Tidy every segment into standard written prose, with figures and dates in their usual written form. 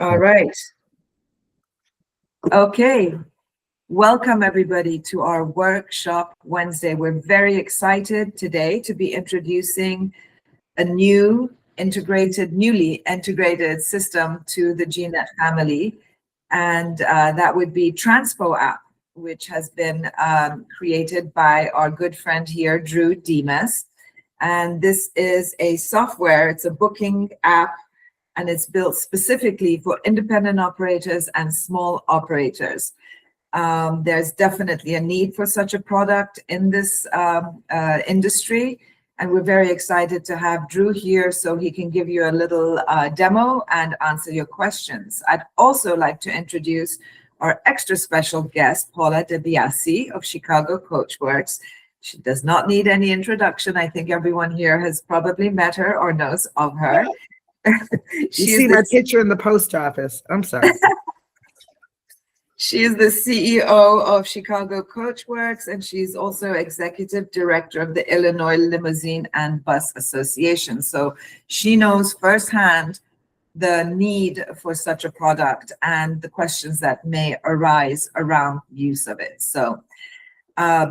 All right. Okay. Welcome everybody to our workshop Wednesday. We're very excited today to be introducing a newly integrated system to the GNet family. And that would be Transpo App, which has been created by our good friend here, Drew Dimas. And this is a software, it's a booking app, and it's built specifically for independent operators and small operators. There's definitely a need for such a product in this industry, and we're very excited to have Drew here so he can give you a little demo and answer your questions. I'd also like to introduce our extra special guest, Paula Deiasi of Chicago Coachworks. She does not need any introduction. I think everyone here has probably met her or knows of her. You see my picture in the post office. I'm sorry. She is the CEO of Chicago Coachworks, and she's also executive director of the Illinois Limousine and Bus Association. So she knows firsthand the need for such a product and the questions that may arise around use of it. So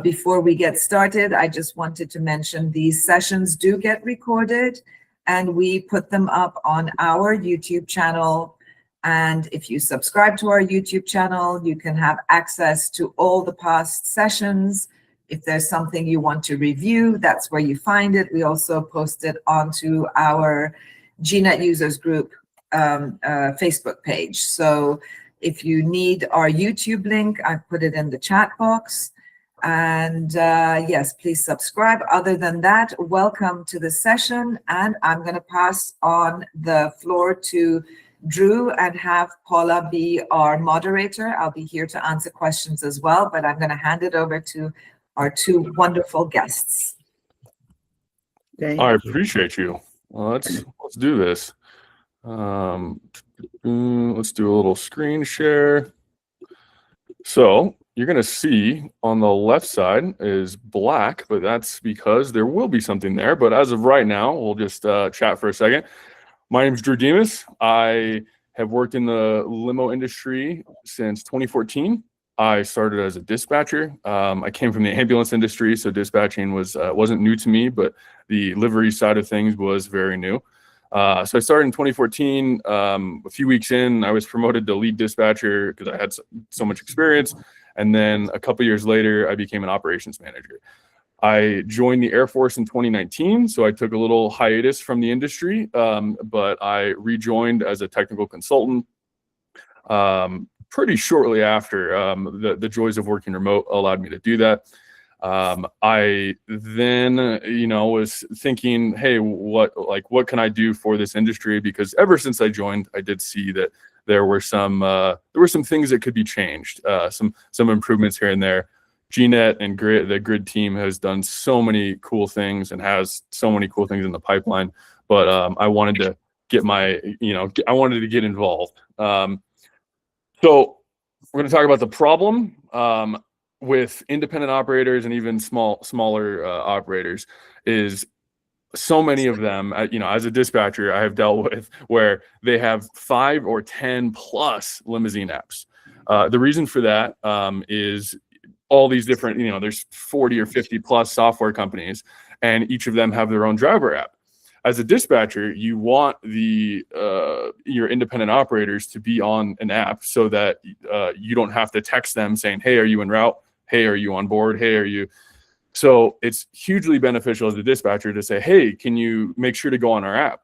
before we get started, I just wanted to mention these sessions do get recorded, and we put them up on our YouTube channel. And if you subscribe to our YouTube channel, you can have access to all the past sessions. If there's something you want to review, that's where you find it. We also post it onto our GNet Users Group Facebook page. So if you need our YouTube link, I put it in the chat box. And yes, please subscribe. Other than that, welcome to the session. And I'm going to pass on the floor to Drew and have Paula be our moderator. I'll be here to answer questions as well, but I'm going to hand it over to our two wonderful guests. I appreciate you. Well, let's do this. Let's do a little screen share. So you're going to see on the left side is black, but that's because there will be something there. But as of right now, we'll just chat for a second. My name is Drew Dimas. I have worked in the limo industry since 2014. I started as a dispatcher. I came from the ambulance industry, so dispatching wasn't new to me, but the livery side of things was very new. So I started in 2014. A few weeks in, I was promoted to lead dispatcher because I had so much experience. And then a couple years later, I became an operations manager. I joined the Air Force in 2019, so I took a little hiatus from the industry, but I rejoined as a technical consultant pretty shortly after. The joys of working remote allowed me to do that. I then, was thinking, hey, what can I do for this industry? Because ever since I joined, I did see that there were some things that could be changed, some improvements here and there. GNet and the Grid team has done so many cool things and has so many cool things in the pipeline. But I wanted to get I wanted to get involved. So we're going to talk about the problem with independent operators and even smaller operators. Is so many of them, as a dispatcher, I have dealt with where they have 5 or 10 plus limousine apps. The reason for that is all these different, there's 40 or 50 plus software companies, and each of them have their own driver app. As a dispatcher, you want your independent operators to be on an app so that you don't have to text them saying, hey, are you en route? Hey, are you on board? Hey, are you? So it's hugely beneficial as a dispatcher to say, hey, can you make sure to go on our app?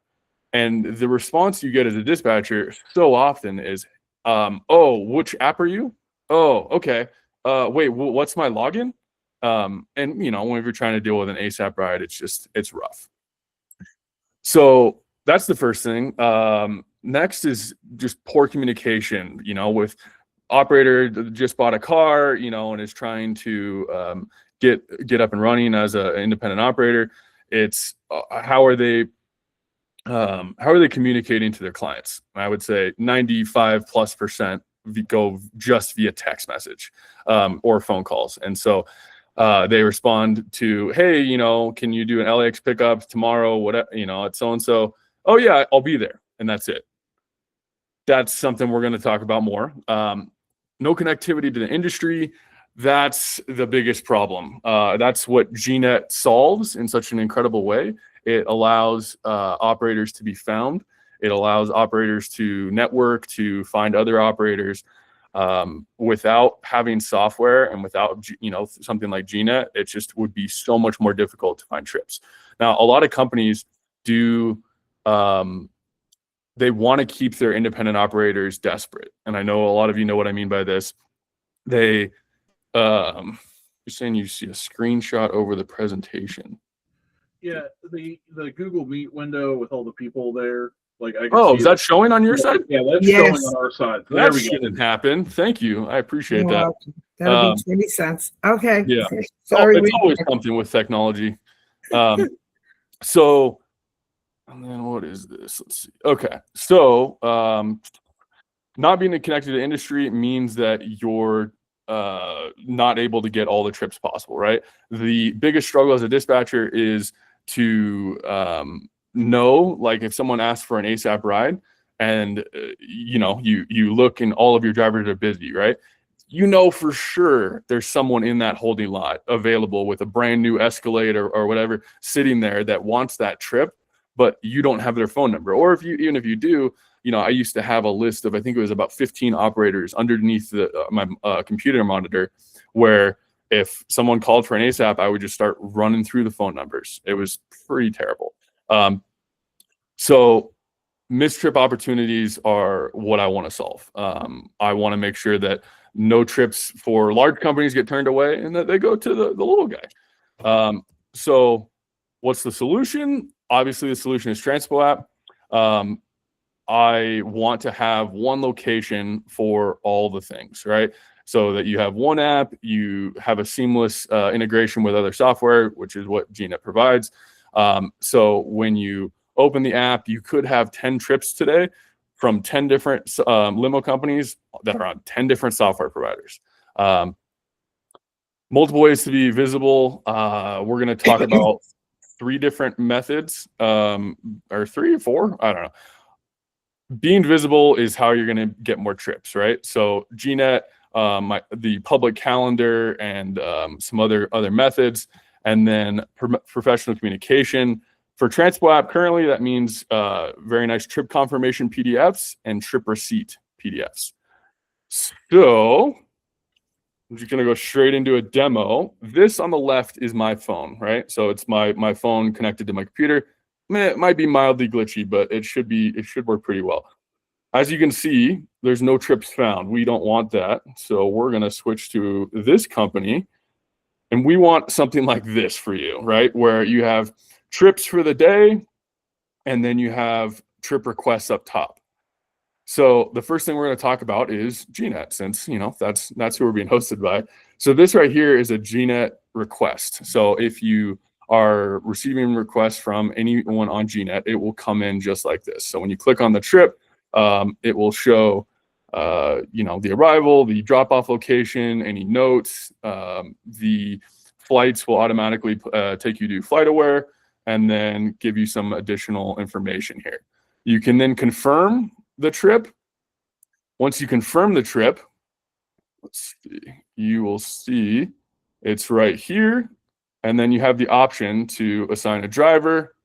And the response you get as a dispatcher so often is, oh, which app are you? Oh, okay. Wait, what's my login? And when you're trying to deal with an ASAP ride, it's rough. So that's the first thing. Next is just poor communication, with operator that just bought a car, and is trying to get up and running as an independent operator. It's how are they communicating to their clients? I would say 95+% go just via text message or phone calls. And so they respond to, hey, can you do an LAX pickup tomorrow? What, at so-and-so? Oh yeah, I'll be there. And that's it. that's something we're going to talk about more. No connectivity to the industry. That's the biggest problem. That's what GNet solves in such an incredible way. It allows operators to be found. It allows operators to network, to find other operators. Without having software and without, something like GNet, it just would be so much more difficult to find trips. Now, a lot of companies do, they want to keep their independent operators desperate. And I know a lot of you know what I mean by this. They, you're saying you see a screenshot over the presentation. Yeah, the Google Meet window with all the people there. Like, I can is that showing on your side? Yeah, that's Yes. showing on our side. That shouldn't happen. Thank you. I appreciate You're that. welcome. That'll be 20 cents. Okay. Yeah. Sorry. It's always something with technology. So, and then what is this? Let's see. Okay. So, not being connected to the industry means that you're not able to get all the trips possible, right? The biggest struggle as a dispatcher is to know, like, if someone asks for an ASAP ride and you look and all of your drivers are busy, right? For sure there's someone in that holding lot available with a brand new Escalade or whatever sitting there that wants that trip, but you don't have their phone number. Or even if you do, I used to have a list of, I think it was about 15 operators underneath my computer monitor, where if someone called for an ASAP, I would just start running through the phone numbers. It was pretty terrible. So missed trip opportunities are what I want to solve. I want to make sure that no trips for large companies get turned away and that they go to the little guy. So what's the solution? Obviously, the solution is Transpo App. I want to have one location for all the things, right? So that you have one app, you have a seamless integration with other software, which is what GNet provides. So when you open the app, you could have 10 trips today from 10 different limo companies that are on 10 different software providers. Multiple ways to be visible. We're going to talk about 3 different methods, or 3 or 4, I don't know. Being visible is how you're going to get more trips, right? So GNet, the public calendar, and some other methods, and then professional communication. For Transpo App, currently that means very nice trip confirmation PDFs and trip receipt PDFs. So I'm just going to go straight into a demo. This on the left is my phone, right? So it's my phone connected to my computer. It might be mildly glitchy, but it should work pretty well. As you can see, there's no trips found. We don't want that. So we're going to switch to this company, and we want something like this for you, right? Where you have trips for the day, and then you have trip requests up top. So the first thing we're going to talk about is GNet, since that's who we're being hosted by. So this right here is a GNet request. So if you are receiving requests from anyone on GNet, it will come in just like this. So when you click on the trip, it will show the arrival, the drop-off location, any notes. The flights will automatically take you to FlightAware and then give you some additional information here. You can then confirm the trip. Once you confirm the trip, let's see, you will see it's right here. And then you have the option to assign a driver.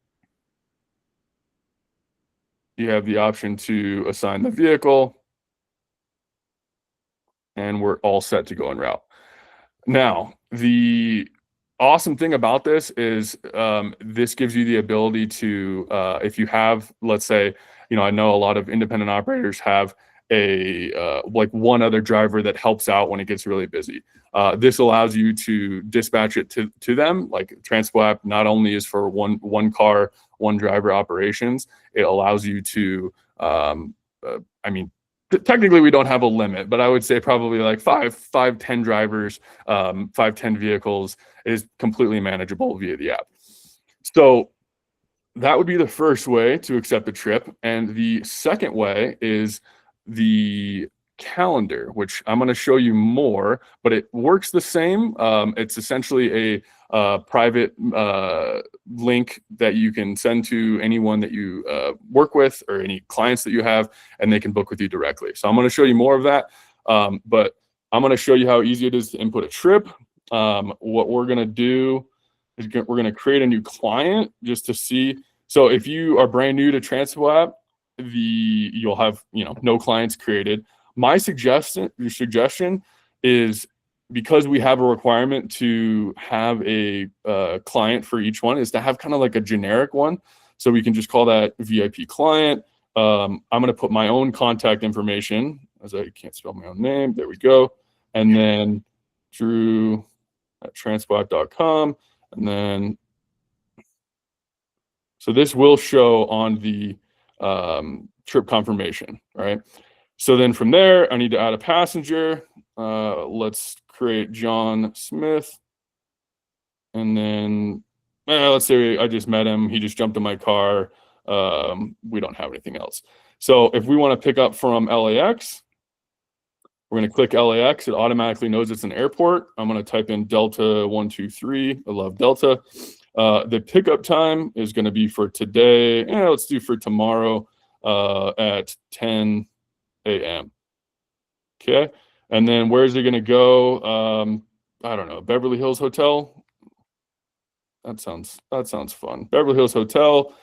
You have the option to assign the vehicle. And we're all set to go en route. Now, the awesome thing about this is this gives you the ability to, if you have, let's say, I know a lot of independent operators have like one other driver that helps out when it gets really busy. This allows you to dispatch it to them. Like Transpo App not only is for one car, one driver operations, it allows you to, technically we don't have a limit, but I would say probably like 10 drivers, 10 vehicles is completely manageable via the app. So that would be the first way to accept the trip. And the second way is the calendar, which I'm going to show you more, but it works the same. It's essentially a private link that you can send to anyone that you work with or any clients that you have, and they can book with you directly. So I'm going to show you more of that, but I'm going to show you how easy it is to input a trip. What we're going to do is we're going to create a new client just to see. So if you are brand new to Transpo App, you'll have no clients created. My suggestion is, because we have a requirement to have a client for each one, is to have kind of like a generic one. So we can just call that VIP client. I'm going to put my own contact information, as I can't spell my own name. There we go. And then Drew at transpoapp.com. And then, so this will show on the trip confirmation, right? So then from there, I need to add a passenger. Let's create John Smith. And then let's say I just met him. He just jumped in my car. We don't have anything else. So if we want to pick up from LAX, we're going to click LAX. It automatically knows it's an airport. I'm going to type in Delta 123. I love Delta. The pickup time is going to be for today. Let's do for tomorrow at 10 a.m. Okay. And then where's it going to go? I don't know. Beverly Hills Hotel. That sounds fun. Beverly Hills Hotel.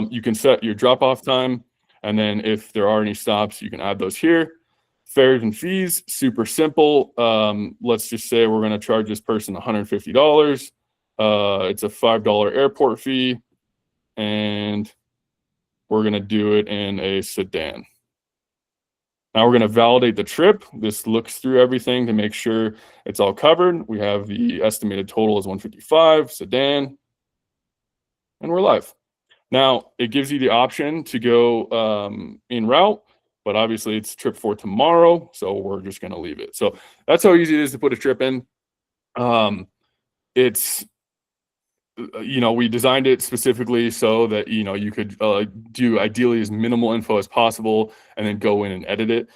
You can set your drop-off time, and then if there are any stops, you can add those here. Fares and fees, super simple. Let's just say we're going to charge this person $150. It's a $5 airport fee, and we're going to do it in a sedan. Now we're going to validate the trip. This looks through everything to make sure it's all covered. We have the estimated total is 155, sedan, and we're live. Now it gives you the option to go in route, but obviously it's trip for tomorrow, so we're just going to leave it. So that's how easy it is to put a trip in. It's we designed it specifically so that you could do ideally as minimal info as possible, and then go in and edit it,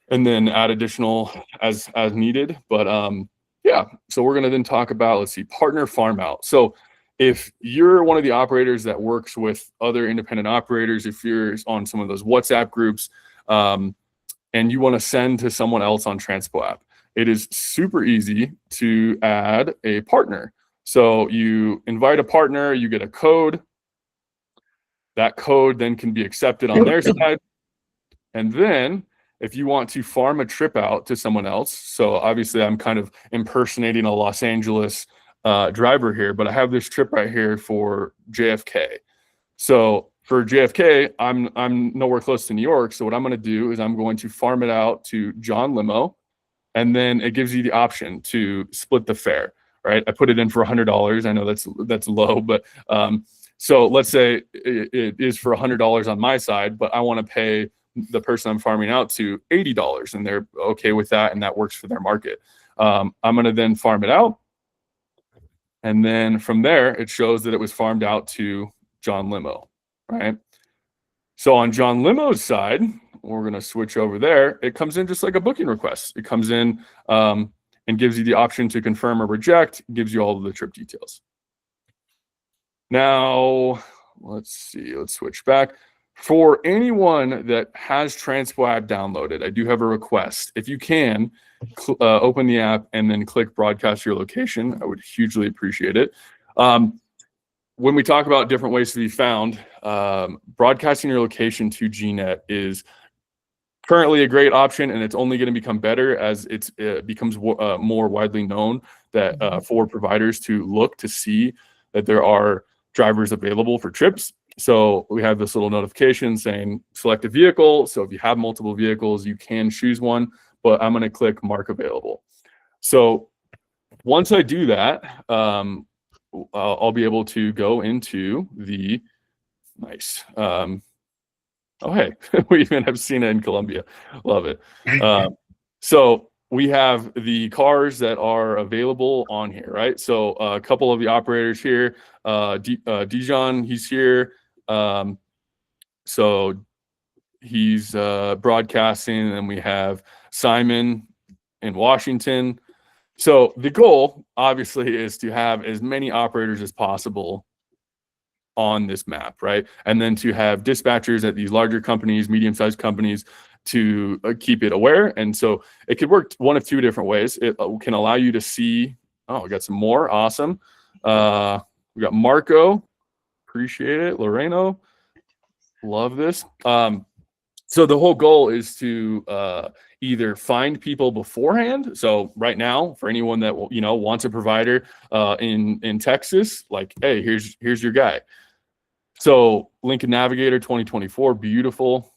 and then add additional as needed. But yeah, so we're going to then talk about, let's see, partner farm out. So if you're one of the operators that works with other independent operators, if you're on some of those WhatsApp groups, and you want to send to someone else on Transpo App, it is super easy to add a partner. So you invite a partner, you get a code. That code then can be accepted on their side. And then if you want to farm a trip out to someone else, so obviously I'm kind of impersonating a Los Angeles driver here, but I have this trip right here for JFK. So for JFK, I'm nowhere close to New York. So what I'm going to do is I'm going to farm it out to John Limo, and then it gives you the option to split the fare. Right, I put it in for $100. I know that's low, but so let's say it is for $100 on my side, but I want to pay the person I'm farming out to $80, and they're okay with that, and that works for their market. I'm going to then farm it out, and then from there it shows that it was farmed out to John Limo, right? So on John Limo's side, we're going to switch over there. It comes in just like a booking request. It comes in and gives you the option to confirm or reject, gives you all of the trip details. Now, let's see, let's switch back. For anyone that has Transpo App downloaded, I do have a request. If you can, open the app and then click broadcast your location. I would hugely appreciate it. When we talk about different ways to be found, broadcasting your location to GNet is currently a great option, and it's only going to become better as it becomes more widely known that for providers to look to see that there are drivers available for trips. So we have this little notification saying select a vehicle. So if you have multiple vehicles, you can choose one, but I'm going to click mark available. So once I do that, I'll be able to go into the nice. Oh, hey, we even have Sina in Colombia. Love it. So we have the cars that are available on here, right? So a couple of the operators here, Dijon, he's here. So he's broadcasting, and we have Simon in Washington. So the goal, obviously, is to have as many operators as possible on this map, right? And then to have dispatchers at these larger companies, medium-sized companies, to keep it aware. And so it could work one of two different ways. It can allow you to see, oh, we got some more, awesome. We got Marco, appreciate it. Loreno, love this. So the whole goal is to either find people beforehand. So right now, for anyone that wants a provider in Texas, like, hey, here's your guy. So Lincoln Navigator 2024, beautiful.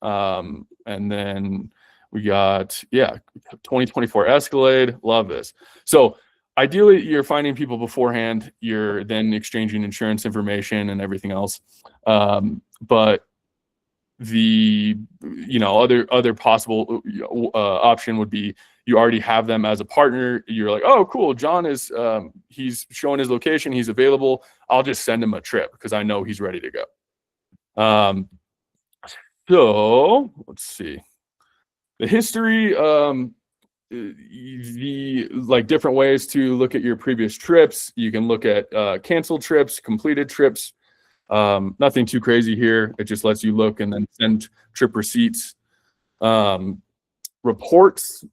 And then we got 2024 Escalade, love this. So ideally, you're finding people beforehand. You're then exchanging insurance information and everything else. But the other possible option would be you already have them as a partner. You're like, oh, cool, John is he's showing his location, he's available. I'll just send him a trip because I know he's ready to go. So let's see the history. The different ways to look at your previous trips. You can look at canceled trips, completed trips. Nothing too crazy here. It just lets you look and then send trip receipts. Reports.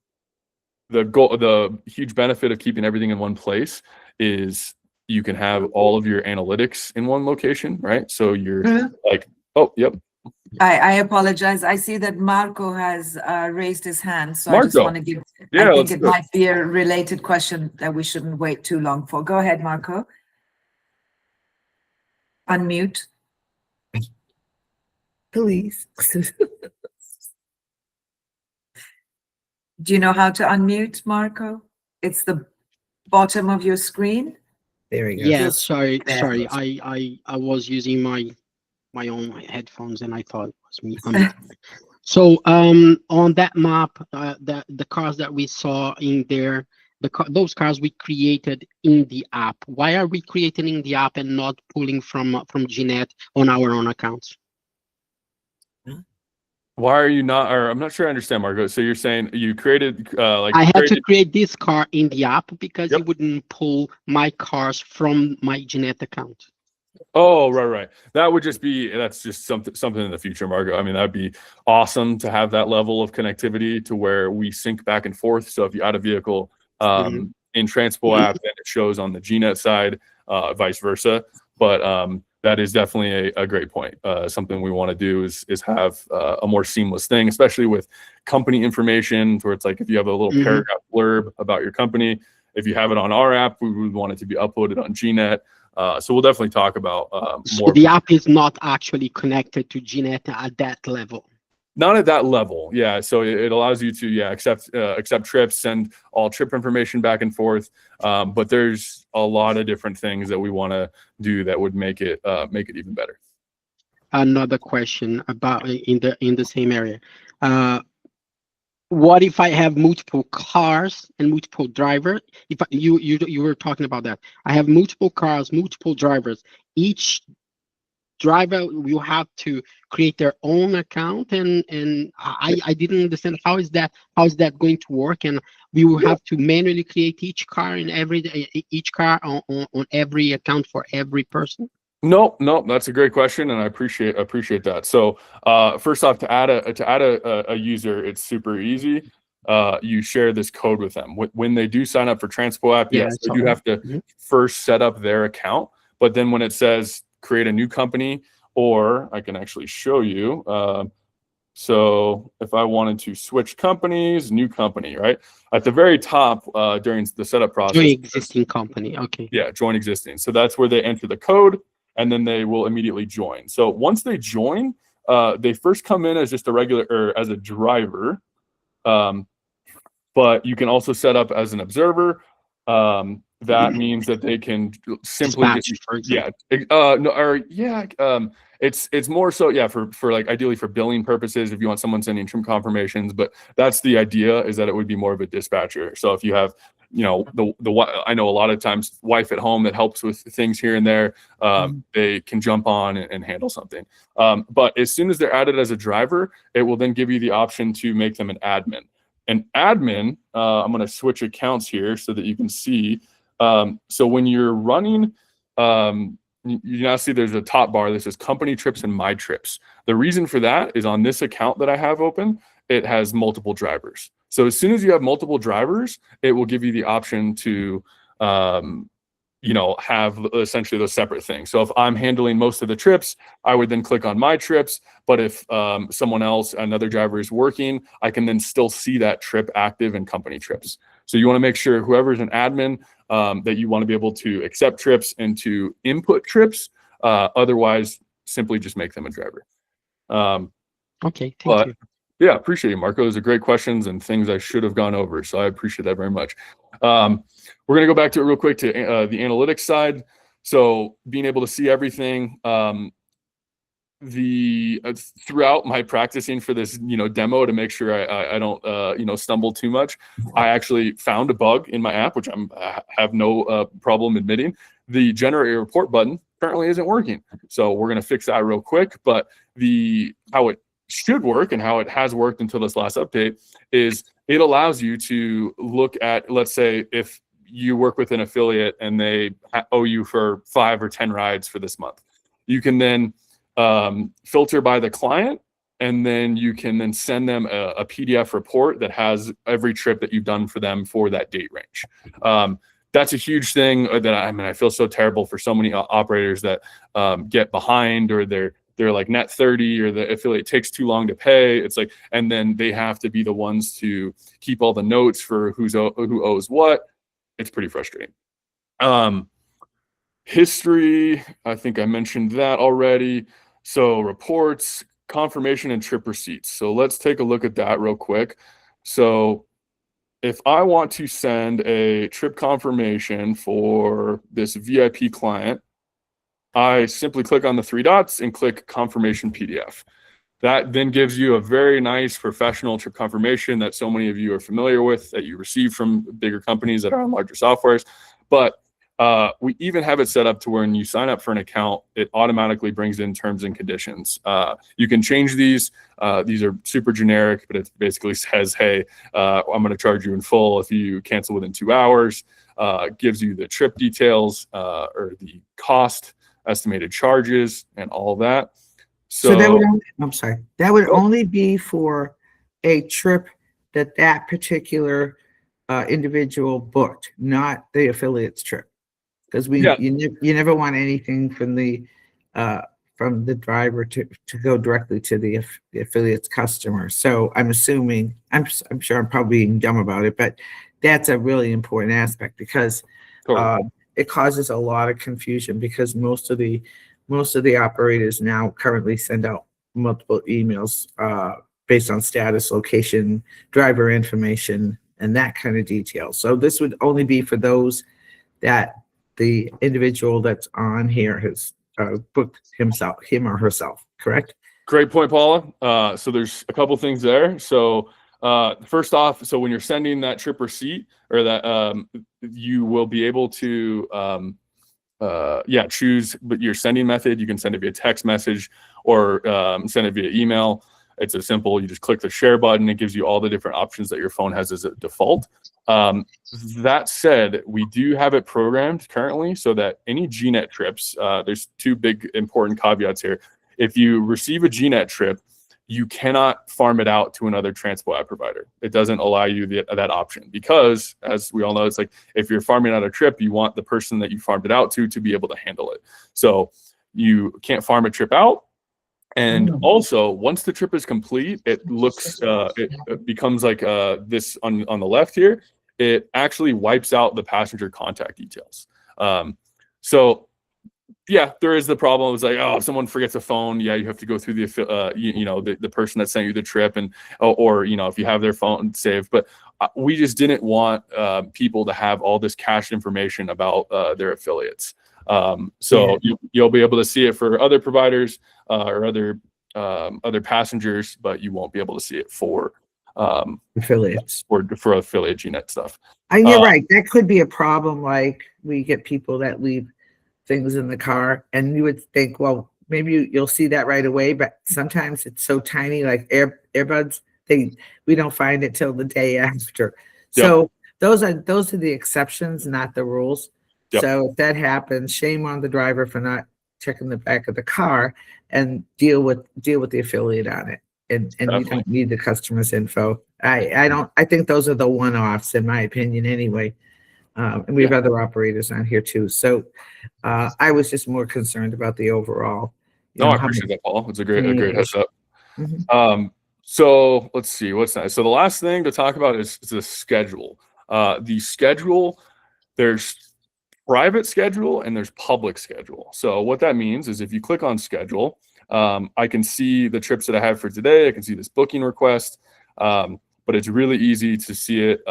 The huge benefit of keeping everything in one place is you can have all of your analytics in one location, right? So you're like, oh, yep. I apologize. I see that Marco has raised his hand, so Marco. I just want to give. I think it might be a related question that we shouldn't wait too long for. Go ahead, Marco. Unmute. Please. Do you know how to unmute, Marco? It's the bottom of your screen. There we go. Yeah, sorry. I was using my own headphones and I thought it was me. So on that map, the cars that we saw in there, those cars we created in the app. Why are we creating in the app and not pulling from GNet on our own accounts? Why are you not? Or I'm not sure I understand, Marco. So you're saying you created I had to create this car in the app because it wouldn't pull my cars from my GNet account. Oh, right. That's just something in the future, Marco. I mean, that'd be awesome to have that level of connectivity to where we sync back and forth. So if you add a vehicle in Transpo App, then it shows on the GNet side, vice versa. But that is definitely a great point. Something we want to do is have a more seamless thing, especially with company information, where it's like if you have a little paragraph blurb about your company, if you have it on our app, we would want it to be uploaded on GNet. So we'll definitely talk about more. So the app is not actually connected to GNet at that level. Not at that level, yeah. So it allows you to, accept trips, send all trip information back and forth. But there's a lot of different things that we want to do that would make it even better. Another question about in the same area. What if I have multiple cars and multiple drivers? If you were talking about that, I have multiple cars, multiple drivers. Each driver will have to create their own account, and I didn't understand how is that going to work, and we will have to manually create each car on every account for every person. No, that's a great question, and I appreciate that. So first off, to add a user, it's super easy. You share this code with them when they do sign up for Transpo App. Yes, they do have to first set up their account, but then when it says create a new company, or I can actually show you. So if I wanted to switch companies, new company, right at the very top during the setup process, join existing company. Okay. Yeah, join existing. So that's where they enter the code, and then they will immediately join. So once they join, they first come in as just a regular or as a driver, but you can also set up as an observer. That means that they can simply it's more so for like ideally for billing purposes if you want someone sending trim confirmations, but that's the idea, is that it would be more of a dispatcher. So if you have I know a lot of times wife at home that helps with things here and there, they can jump on and handle something. But as soon as they're added as a driver, it will then give you the option to make them an admin. An admin, I'm going to switch accounts here so that you can see. So when you're running, you now see there's a top bar that says company trips and my trips. The reason for that is on this account that I have open, it has multiple drivers. So as soon as you have multiple drivers, it will give you the option to, have essentially those separate things. So if I'm handling most of the trips, I would then click on my trips. But if someone else, another driver is working, I can then still see that trip active in company trips. So you want to make sure whoever's an admin, that you want to be able to accept trips and to input trips. Otherwise, simply just make them a driver. Okay, thank you. Yeah, appreciate you, Marco. Those are great questions and things I should have gone over. So I appreciate that very much. We're going to go back to it real quick to the analytics side. So being able to see everything, throughout my practicing for this, demo to make sure I don't, stumble too much, I actually found a bug in my app, which I have no problem admitting. The generate a report button currently isn't working. So we're going to fix that real quick. But how it should work and how it has worked until this last update is it allows you to look at, let's say, if you work with an affiliate and they owe you for 5 or 10 rides for this month, you can then filter by the client, and then you can then send them a PDF report that has every trip that you've done for them for that date range. That's a huge thing that I feel so terrible for so many operators that get behind, or they're like net 30, or the affiliate takes too long to pay. It's like, and then they have to be the ones to keep all the notes for who owes what. It's pretty frustrating. History, I think I mentioned that already. So reports, confirmation, and trip receipts. So let's take a look at that real quick. So if I want to send a trip confirmation for this VIP client, I simply click on the 3 dots and click confirmation PDF. That then gives you a very nice professional trip confirmation that so many of you are familiar with, that you receive from bigger companies that are on larger softwares. But we even have it set up to where when you sign up for an account, it automatically brings in terms and conditions. You can change these. These are super generic, but it basically says, hey, I'm going to charge you in full if you cancel within 2 hours. Gives you the trip details, or the cost, estimated charges, and all that. So that would only, I'm sorry, that would only be for a trip that particular individual booked, not the affiliate's trip, because you never want anything from the driver to go directly to the affiliate's customer. So I'm assuming, I'm sure I'm probably being dumb about it, but that's a really important aspect, because it causes a lot of confusion, because most of the operators now currently send out multiple emails based on status, location, driver information, and that kind of detail. So this would only be for those that the individual that's on here has booked him or herself, correct? Great point, Paula. So there's a couple things there. So first off, so when you're sending that trip receipt, or that you will be able to choose your sending method. You can send it via text message, or send it via email. It's a simple, you just click the share button. It gives you all the different options that your phone has as a default. That said, we do have it programmed currently so that any GNet trips, there's 2 big important caveats here. If you receive a GNet trip, you cannot farm it out to another Transpo app provider. It doesn't allow you that option, because, as we all know, it's like if you're farming out a trip, you want the person that you farmed it out to be able to handle it. So you can't farm a trip out. And also, once the trip is complete, it looks, it becomes like this on the left here. It actually wipes out the passenger contact details. So yeah, there is the problem. It's like, oh, if someone forgets a phone, you have to go through the person that sent you the trip, and or if you have their phone saved. But we just didn't want people to have all this cached information about their affiliates. So you'll be able to see it for other providers or other passengers, but you won't be able to see it for affiliates, or for affiliate GNet stuff. And you're right, that could be a problem. Like, we get people that leave things in the car, and you would think, well, maybe you'll see that right away, but sometimes it's so tiny, like earbuds, we don't find it till the day after. Yep. So those are the exceptions, not the rules. Yep. So if that happens, shame on the driver for not checking the back of the car and deal with the affiliate on it. And you Definitely. don't need the customer's info. I think those are the one-offs in my opinion anyway. And we have other operators on here too. So I was just more concerned about the overall. No, I appreciate that, Paul. It's a great heads up. Mhm. So let's see what's next. So the last thing to talk about is the schedule. The schedule, there's private schedule and there's public schedule. So what that means is if you click on schedule, I can see the trips that I have for today. I can see this booking request, but it's really easy to see it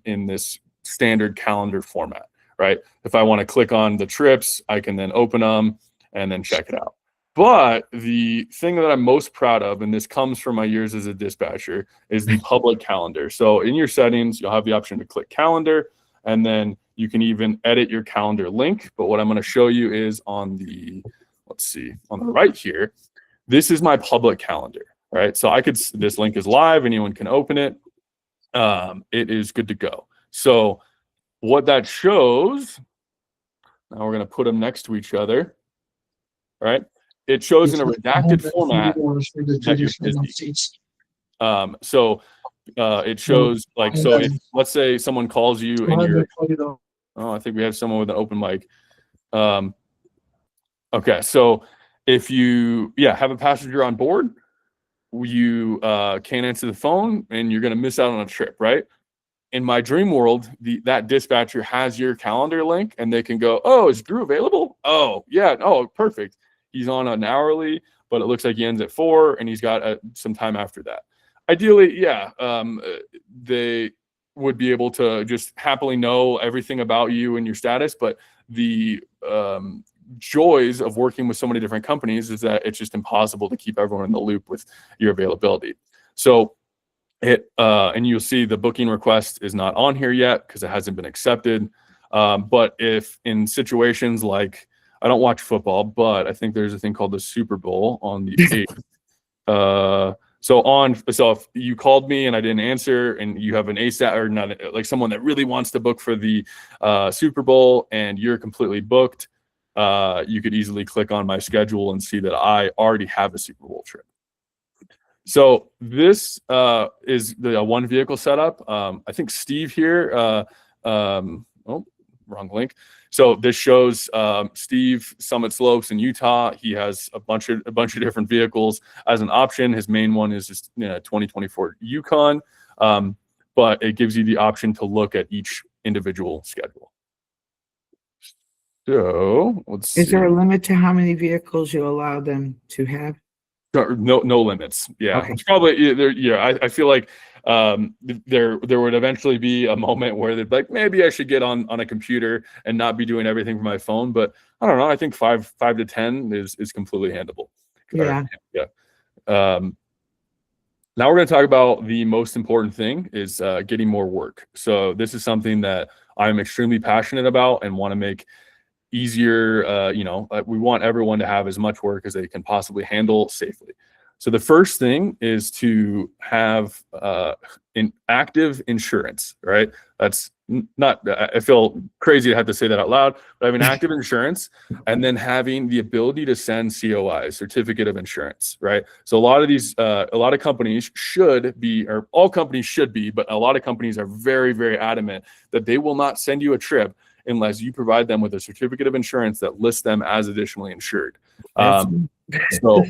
in this standard calendar format, right? If I want to click on the trips, I can then open them and then check it out. But the thing that I'm most proud of, and this comes from my years as a dispatcher, is the public calendar. So in your settings, you'll have the option to click calendar, and then you can even edit your calendar link. But what I'm going to show you is on the, let's see, on the right here, this is my public calendar, right? So this link is live, anyone can open it. It is good to go. So what that shows, now we're going to put them next to each other, right? It shows in a redacted format that you're busy. So it shows like, so if, let's say someone calls you and you're, oh, I think we have someone with an open mic. Okay, so if you, have a passenger on board, you can't answer the phone and you're going to miss out on a trip, right? In my dream world, that dispatcher has your calendar link and they can go, oh, is Drew available? Oh, yeah. Oh, perfect. He's on an hourly, but it looks like he ends at 4 and he's got some time after that. Ideally, they would be able to just happily know everything about you and your status, but the joys of working with so many different companies is that it's just impossible to keep everyone in the loop with your availability. So and you'll see the booking request is not on here yet because it hasn't been accepted. But if in situations like, I don't watch football, but I think there's a thing called the Super Bowl on the 8th. So if you called me and I didn't answer and you have an ASAP or not, like someone that really wants to book for the Super Bowl and you're completely booked, you could easily click on my schedule and see that I already have a Super Bowl trip. So this is the one vehicle setup. I think Steve here, wrong link. So this shows Steve Summit Slopes in Utah. He has a bunch of different vehicles as an option. His main one is just 2024 Yukon, but it gives you the option to look at each individual schedule. So let's see. Is there a limit to how many vehicles you allow them to have? No limits. Yeah, Okay. It's probably there. Yeah, I feel like there would eventually be a moment where they'd be like, maybe I should get on a computer and not be doing everything from my phone. But I don't know. I think 5 to 10 is completely handleable. Yeah. Now we're going to talk about the most important thing is getting more work. So this is something that I'm extremely passionate about and want to make easier. We want everyone to have as much work as they can possibly handle safely. So the first thing is to have an active insurance, right? That's not, I feel crazy to have to say that out loud, but having active insurance and then having the ability to send COI, certificate of insurance, right? So a lot of companies should be, or all companies should be, but a lot of companies are very, very adamant that they will not send you a trip unless you provide them with a certificate of insurance that lists them as additionally insured. So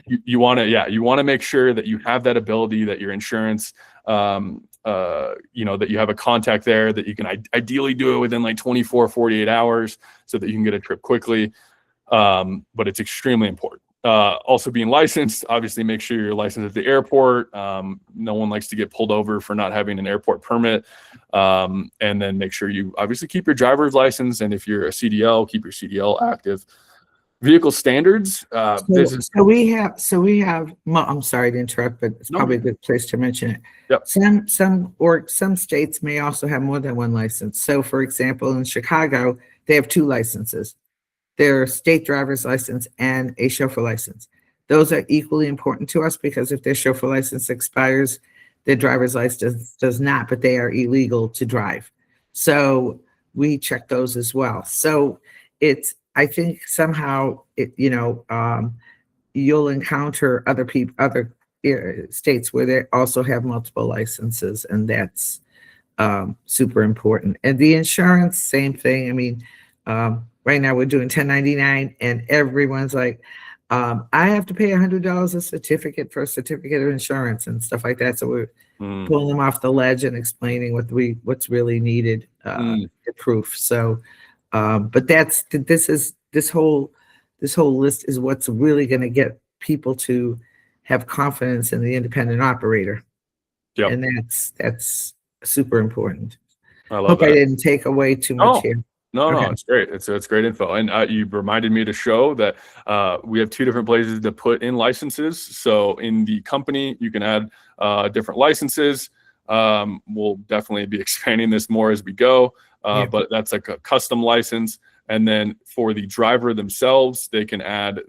you want to make sure that you have that ability, that your insurance, that you have a contact there, that you can ideally do it within like 24, 48 hours so that you can get a trip quickly. But it's extremely important. Also being licensed, obviously make sure you're licensed at the airport. No one likes to get pulled over for not having an airport permit. And then make sure you obviously keep your driver's license. And if you're a CDL, keep your CDL active. Vehicle standards. So we have. I'm sorry to interrupt, but it's probably a good place to mention it. Yep. Some states may also have more than one license. So, for example, in Chicago, they have 2 licenses: their state driver's license and a chauffeur license. Those are equally important to us because if their chauffeur license expires, their driver's license does not, but they are illegal to drive. So we check those as well. So I think somehow you'll encounter other people, other states where they also have multiple licenses, and that's super important. And the insurance, same thing. I mean, right now we're doing 1099, and everyone's like, I have to pay $100 a certificate for a certificate of insurance and stuff like that. So we're pulling them off the ledge and explaining what's really needed for proof. So, but this whole list is what's really going to get people to have confidence in the independent operator. Yep. And that's super important. I love Hope that. I didn't take away too much here. No, Okay. it's great. It's great info. And you reminded me to show that we have 2 different places to put in licenses. So in the company, you can add different licenses. We'll definitely be expanding this more as we go, but that's like a custom license. And then for the driver themselves, they can add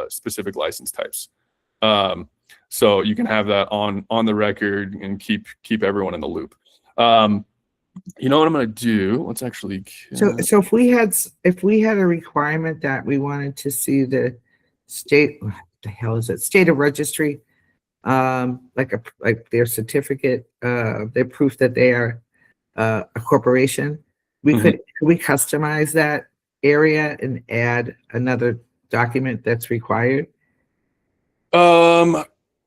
specific license types. So you can have that on the record and keep everyone in the loop. You know what I'm going to do? Let's actually. So if we had a requirement that we wanted to see the state, what the hell is it? State of registry, like their certificate, their proof that they are a corporation. Could we customize that area and add another document that's required?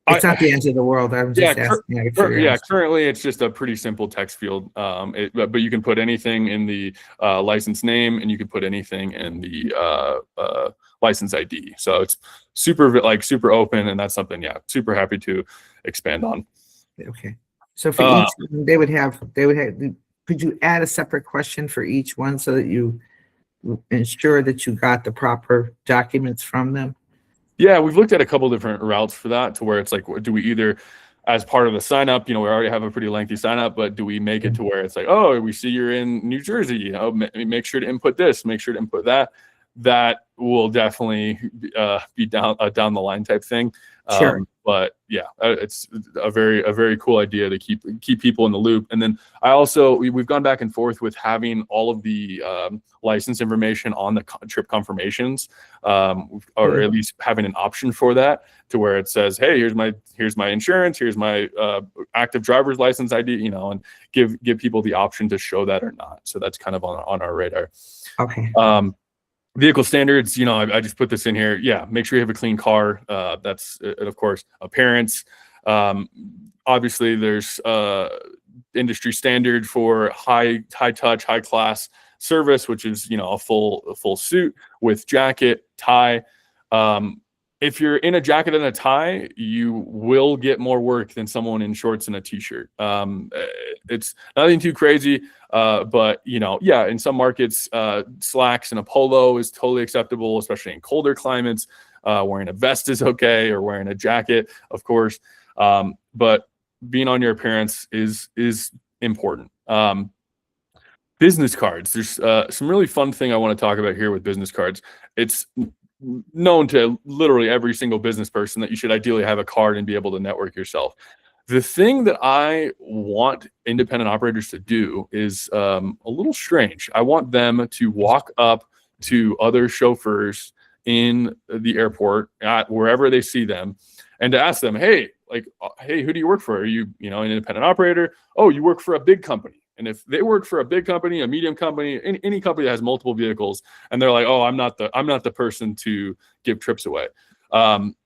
It's not the end of the world. I'm just asking. Currently it's just a pretty simple text field. But you can put anything in the license name, and you can put anything in the license ID. So it's super open, and that's something, super happy to expand on. Okay. So for each one, they would have. Could you add a separate question for each one so that you ensure that you got the proper documents from them? Yeah, we've looked at a couple different routes for that, to where it's like, do we either, as part of the sign up, we already have a pretty lengthy sign up, but do we make it to where it's like, oh, we see you're in New Jersey, make sure to input this, make sure to input that. That will definitely be down the line type thing. Sure. But yeah, it's a very cool idea to keep people in the loop. And then we've gone back and forth with having all of the license information on the trip confirmations, or at least having an option for that, to where it says, hey, here's my insurance, here's my active driver's license ID, and give people the option to show that or not. So that's kind of on our radar. Okay. Vehicle standards, I just put this in here. Yeah, make sure you have a clean car. That's, of course, appearance. Obviously, there's industry standard for high touch, high class service, which is a full suit with jacket, tie. If you're in a jacket and a tie, you will get more work than someone in shorts and a t-shirt. It's nothing too crazy, but in some markets, slacks and a polo is totally acceptable, especially in colder climates. Wearing a vest is okay, or wearing a jacket, of course. But being on your appearance is important. Business cards. There's some really fun thing I want to talk about here with business cards. It's known to literally every single business person that you should ideally have a card and be able to network yourself. The thing that I want independent operators to do is a little strange. I want them to walk up to other chauffeurs in the airport, at wherever they see them, and to ask them, hey, who do you work for? Are you, an independent operator? Oh, you work for a big company. And if they work for a big company, a medium company, any company that has multiple vehicles, and they're like, oh, I'm not the person to give trips away.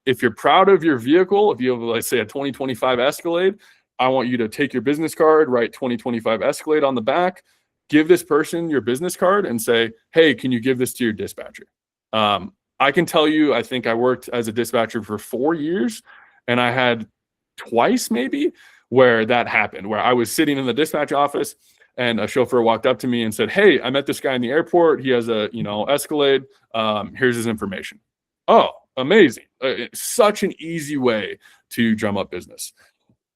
If you're proud of your vehicle, if you have, let's say, a 2025 Escalade, I want you to take your business card, write 2025 Escalade on the back, give this person your business card, and say, hey, can you give this to your dispatcher? I can tell you, I think I worked as a dispatcher for 4 years, and I had twice maybe where that happened, where I was sitting in the dispatch office and a chauffeur walked up to me and said, hey, I met this guy in the airport. He has a, Escalade. Here's his information. Oh, amazing. It's such an easy way to drum up business.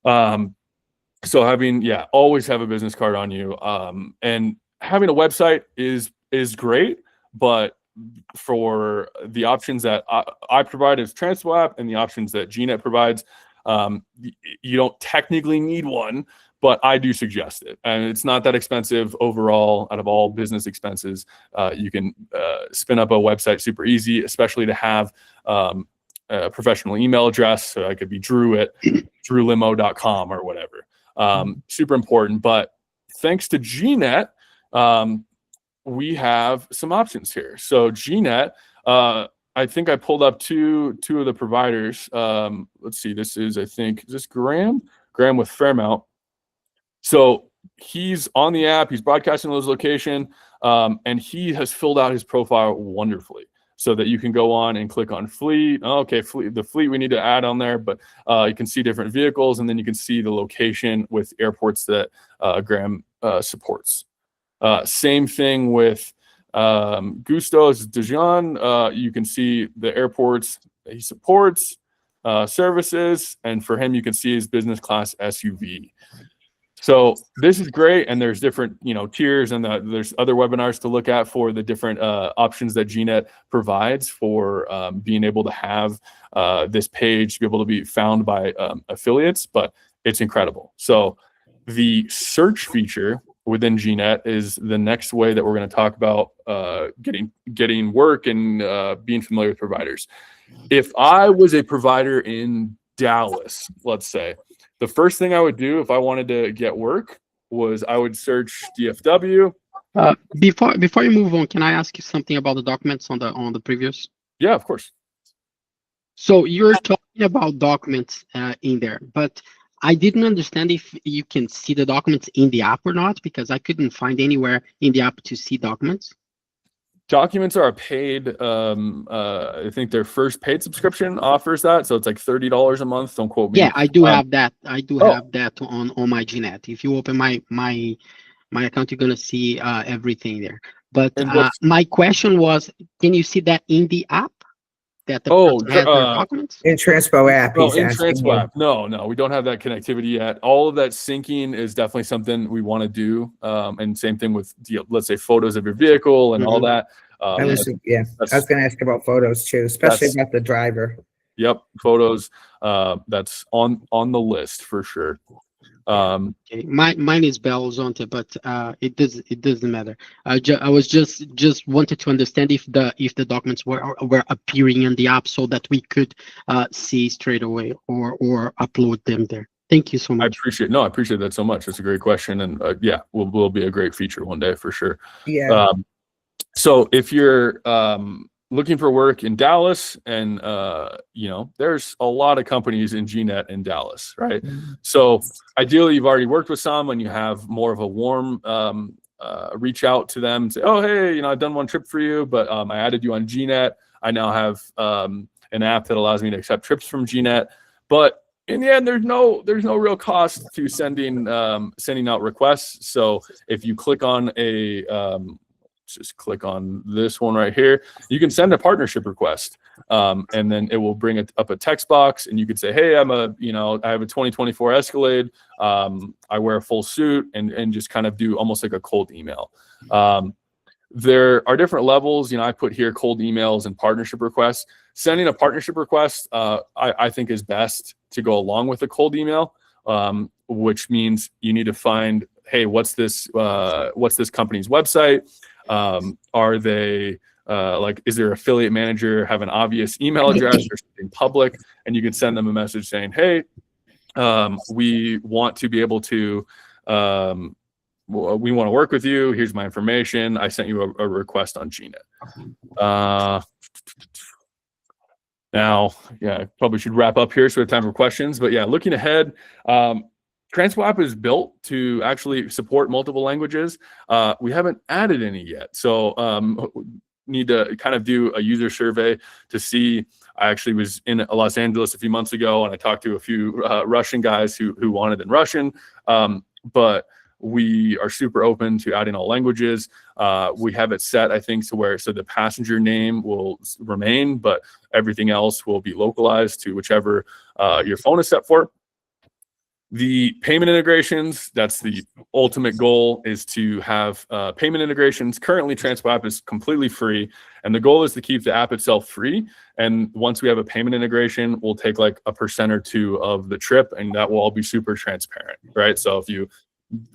So always have a business card on you. And having a website is great, but for the options that I provide as Transpo App and the options that GNet provides, You don't technically need one, but I do suggest it. And it's not that expensive overall. Out of all business expenses, you can spin up a website super easy, especially to have a professional email address. So I could be Drew at drewlimo.com or whatever. Super important. But thanks to GNet, we have some options here. So GNet, I think I pulled up two of the providers. Let's see, this is, I think, is this Graham with Fairmount. So he's on the app, he's broadcasting those location, and he has filled out his profile wonderfully so that you can go on and click on fleet. Okay, the fleet we need to add on there, but you can see different vehicles, and then you can see the location with airports that Graham supports. Same thing with Gustos Dijon. You can see the airports that he supports, services, and for him, you can see his business class SUV. So this is great, and there's different, tiers, and there's other webinars to look at for the different options that GNet provides for being able to have this page to be able to be found by affiliates, but it's incredible. So the search feature within GNet is the next way that we're going to talk about getting work and being familiar with providers. If I was a provider in Dallas, let's say, the first thing I would do if I wanted to get work was I would search DFW. Before you move on, can I ask you something about the documents on the previous? Yeah, of course. So you're talking about documents in there, but I didn't understand if you can see the documents in the app or not, because I couldn't find anywhere in the app to see documents. Documents are a paid, I think their first paid subscription offers that. So it's like $30 a month. Don't quote me. Yeah, I do have that. I do have that on my GNet. If you open my account, you're going to see everything there. But my question was, can you see that in the app? That the has their documents? In Transpo App. No, in Transpo App. No, we don't have that connectivity yet. All of that syncing is definitely something we want to do. And same thing with, let's say, photos of your vehicle and all that. I was going to ask about photos too, especially about the driver. Yep, photos. That's on the list for sure. Okay. Mine is Belo Horizonte, but it doesn't matter. I was just wanted to understand if the documents were appearing in the app so that we could see straight away or upload them there. Thank you so much. I appreciate that so much. That's a great question, and will be a great feature one day for sure. Yeah. So if you're looking for work in Dallas, and there's a lot of companies in GNet in Dallas, right? So ideally, you've already worked with some, and you have more of a warm reach out to them and say, "Oh, hey, I've done one trip for you, but I added you on GNet. I now have an app that allows me to accept trips from GNet." But in the end, there's no real cost to sending out requests. So if you click on just click on this one right here, you can send a partnership request, and then it will bring up a text box, and you could say, hey, I have a 2024 Escalade, I wear a full suit, and just kind of do almost like a cold email. There are different levels. I put here cold emails and partnership requests. Sending a partnership request, I think is best to go along with a cold email, which means you need to find, hey, what's this company's website? Are they is their affiliate manager have an obvious email address or something public? And you can send them a message saying, hey, we want to be able to, we want to work with you. Here's my information. I sent you a request on GNet. Now, I probably should wrap up here so we have time for questions. But looking ahead, Transpo App is built to actually support multiple languages. We haven't added any yet. So need to kind of do a user survey to see. I actually was in Los Angeles a few months ago, and I talked to a few Russian guys who wanted in Russian. But we are super open to adding all languages. We have it set, I think, so the passenger name will remain, but everything else will be localized to whichever your phone is set for. The payment integrations, that's the ultimate goal, is to have payment integrations. Currently, Transpo App is completely free, and the goal is to keep the app itself free. And once we have a payment integration, we'll take like a % or 2 of the trip, and that will all be super transparent, right? So if you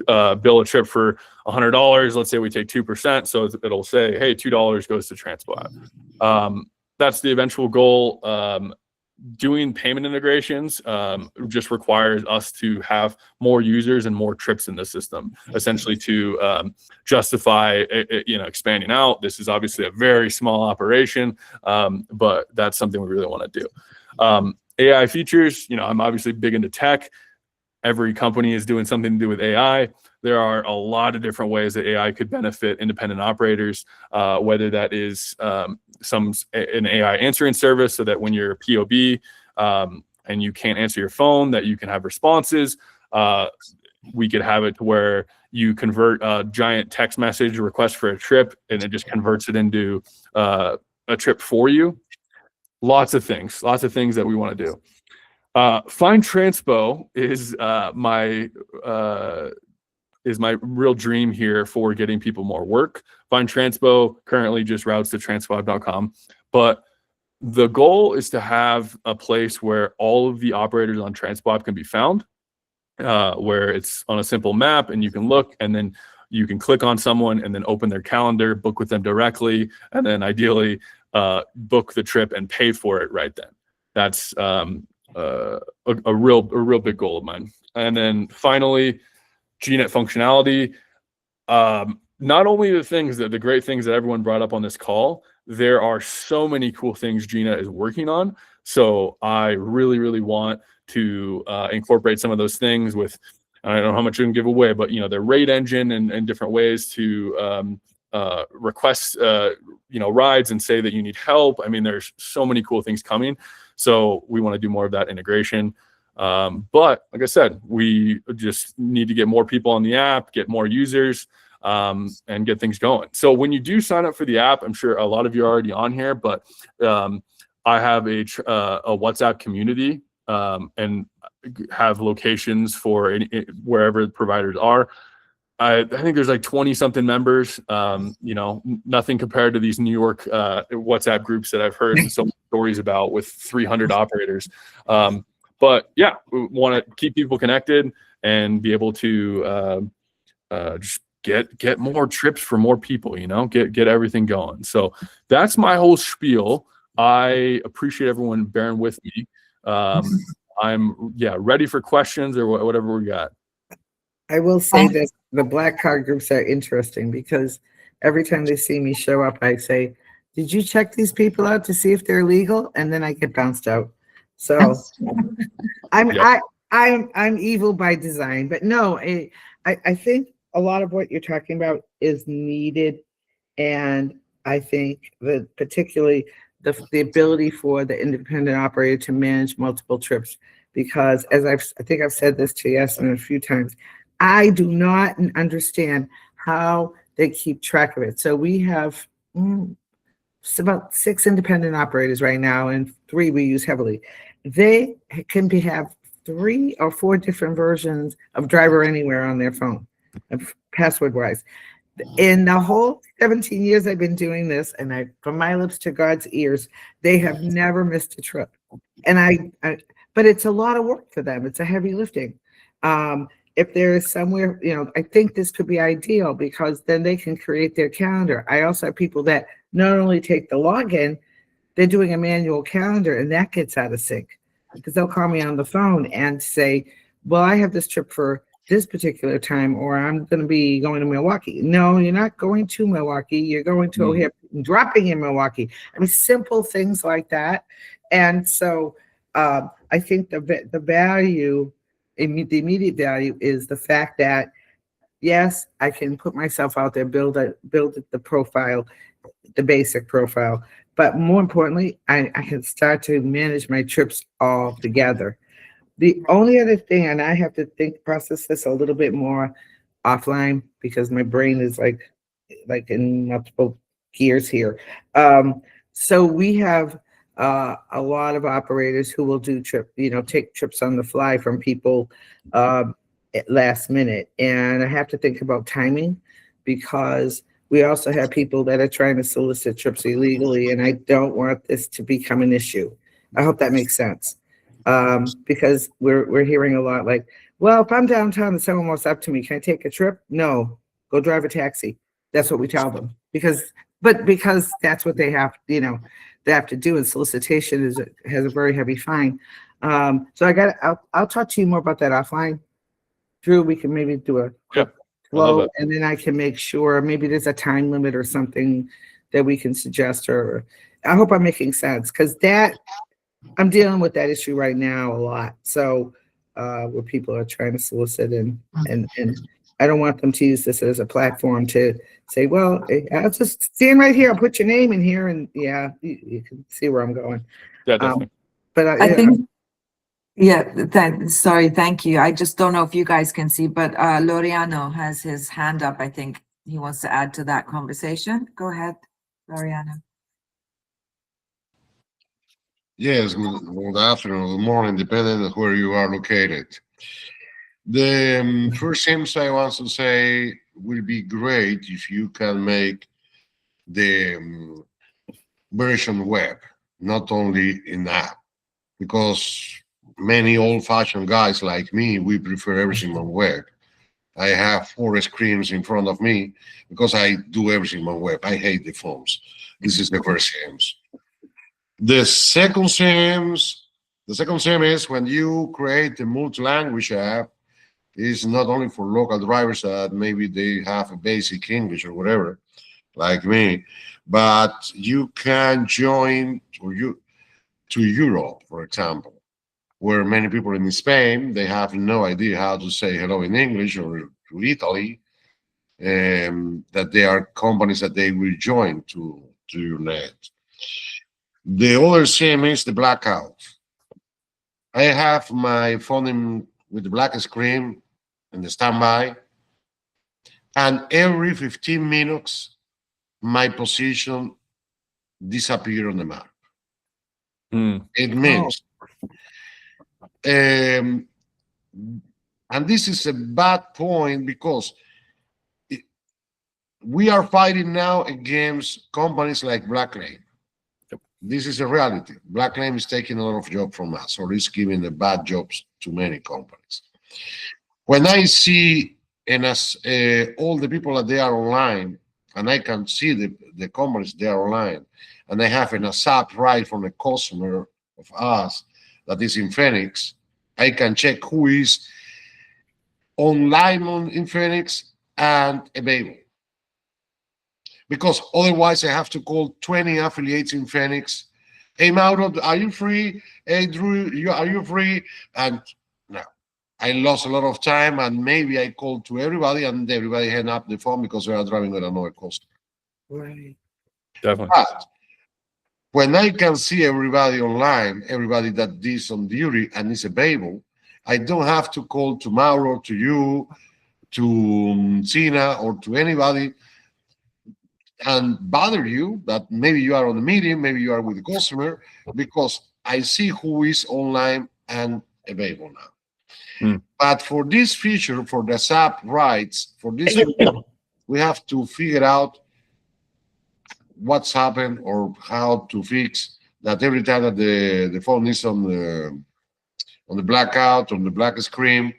bill a trip for $100, let's say we take 2%, so it'll say, hey, $2 goes to Transpo App. That's the eventual goal. Doing payment integrations just requires us to have more users and more trips in the system, essentially to justify expanding out. This is obviously a very small operation, but that's something we really want to do. AI features, I'm obviously big into tech. Every company is doing something to do with AI. There are a lot of different ways that AI could benefit independent operators, whether that is an AI answering service, so that when you're POB and you can't answer your phone, that you can have responses. We could have it to where you convert a giant text message request for a trip, and it just converts it into a trip for you. Lots of things that we want to do. Find Transpo is my real dream here for getting people more work. Find Transpo currently just routes to transpoapp.com, but the goal is to have a place where all of the operators on Transpo App can be found, where it's on a simple map and you can look, and then you can click on someone and then open their calendar, book with them directly, and then ideally book the trip and pay for it right then. That's a real big goal of mine. And then finally, GNet functionality. Not only the great things that everyone brought up on this call, there are so many cool things GNet is working on. So I really, really want to incorporate some of those things with, I don't know how much you can give away, but their rate engine and different ways to request rides and say that you need help. I mean, there's so many cool things coming. So we want to do more of that integration. But like I said, we just need to get more people on the app, get more users, and get things going. So when you do sign up for the app, I'm sure a lot of you are already on here, but I have a WhatsApp community and have locations for wherever the providers are. I think there's like 20 something members, nothing compared to these New York WhatsApp groups that I've heard so many stories about with 300 operators. But yeah, we want to keep people connected and be able to just get more trips for more people, get everything going. So that's my whole spiel. I appreciate everyone bearing with me. I'm ready for questions or whatever we got. I will say that the black card groups are interesting because every time they see me show up, I say, did you check these people out to see if they're legal? And then I get bounced out. So I'm evil by design, but no, I think a lot of what you're talking about is needed. And I think that particularly the ability for the independent operator to manage multiple trips, because as I think I've said this to Yasmin a few times, I do not understand how they keep track of it. So we have about 6 independent operators right now, and 3 we use heavily. They can have 3 or 4 different versions of Driver Anywhere on their phone, password-wise. In the whole 17 years I've been doing this, and from my lips to God's ears, they have never missed a trip. And but it's a lot of work for them. It's a heavy lifting. If there is somewhere, I think this could be ideal because then they can create their calendar. I also have people that not only take the login, they're doing a manual calendar, and that gets out of sync because they'll call me on the phone and say, well, I have this trip for this particular time, or I'm going to be going to Milwaukee. No, you're not going to Milwaukee. You're going to O'Hare, dropping in Milwaukee. I mean, simple things like that. And so I think the value, the immediate value is the fact that, yes, I can put myself out there, build the profile, the basic profile, but more importantly, I can start to manage my trips all together. The only other thing, and I have to process this a little bit more offline because my brain is like in multiple gears here. So we have a lot of operators who will do take trips on the fly from people at last minute. And I have to think about timing, because we also have people that are trying to solicit trips illegally, and I don't want this to become an issue. I hope that makes sense. Because we're hearing a lot like, well, if I'm downtown and someone walks up to me, can I take a trip? No, go drive a taxi. That's what we tell them, because that's what they have, they have to do. And solicitation has a very heavy fine. So I'll talk to you more about that offline. Drew, we can maybe do a quick flow, and then I can make sure maybe there's a time limit or something that we can suggest, or I hope I'm making sense, because I'm dealing with that issue right now a lot. So where people are trying to solicit, and I don't want them to use this as a platform to say, well, I'll just stand right here, I'll put your name in here, and yeah, you can see where I'm going. Yeah, definitely. But I think, sorry, thank you. I just don't know if you guys can see, but Laureano has his hand up. I think he wants to add to that conversation. Go ahead, Laureano. Yes, good afternoon, good morning, depending on where you are located. The first things I want to say will be great if you can make the version web, not only in app, because many old-fashioned guys like me, we prefer everything on web. I have 4 screens in front of me because I do everything on web. I hate the phones. This is the first thing. The second thing is when you create a multi-language app, it's not only for local drivers that maybe they have a basic English or whatever, like me, but you can join to Europe, for example, where many people in Spain, they have no idea how to say hello in English, or to Italy, that there are companies that they will join to your net. The other thing is the blackout. I have my phone with the black screen and the standby, and every 15 minutes, my position disappears on the map. It means, and this is a bad point, because we are fighting now against companies like Blacklane. This is a reality. Blacklane is taking a lot of jobs from us, or is giving the bad jobs to many companies. When I see, and as all the people that they are online, and I can see the companies they are online, and I have an ASAP right from a customer of us that is in Phoenix, I can check who is online in Phoenix and available. Because otherwise I have to call 20 affiliates in Phoenix. Hey, Mauro, are you free? Hey, Drew, are you free? And no, I lost a lot of time, and maybe I called to everybody, and everybody hang up the phone because they are driving with another customer. right. Definitely. But when I can see everybody online, everybody that is on duty and is available, I don't have to call to Mauro, to you, to Sina, or to anybody, and bother you that maybe you are on the meeting, maybe you are with the customer, because I see who is online and available now. But for this feature, for the SAP rights, for this feature, we have to figure out what's happened, or how to fix that. Every time that the phone is on the blackout, on the black screen,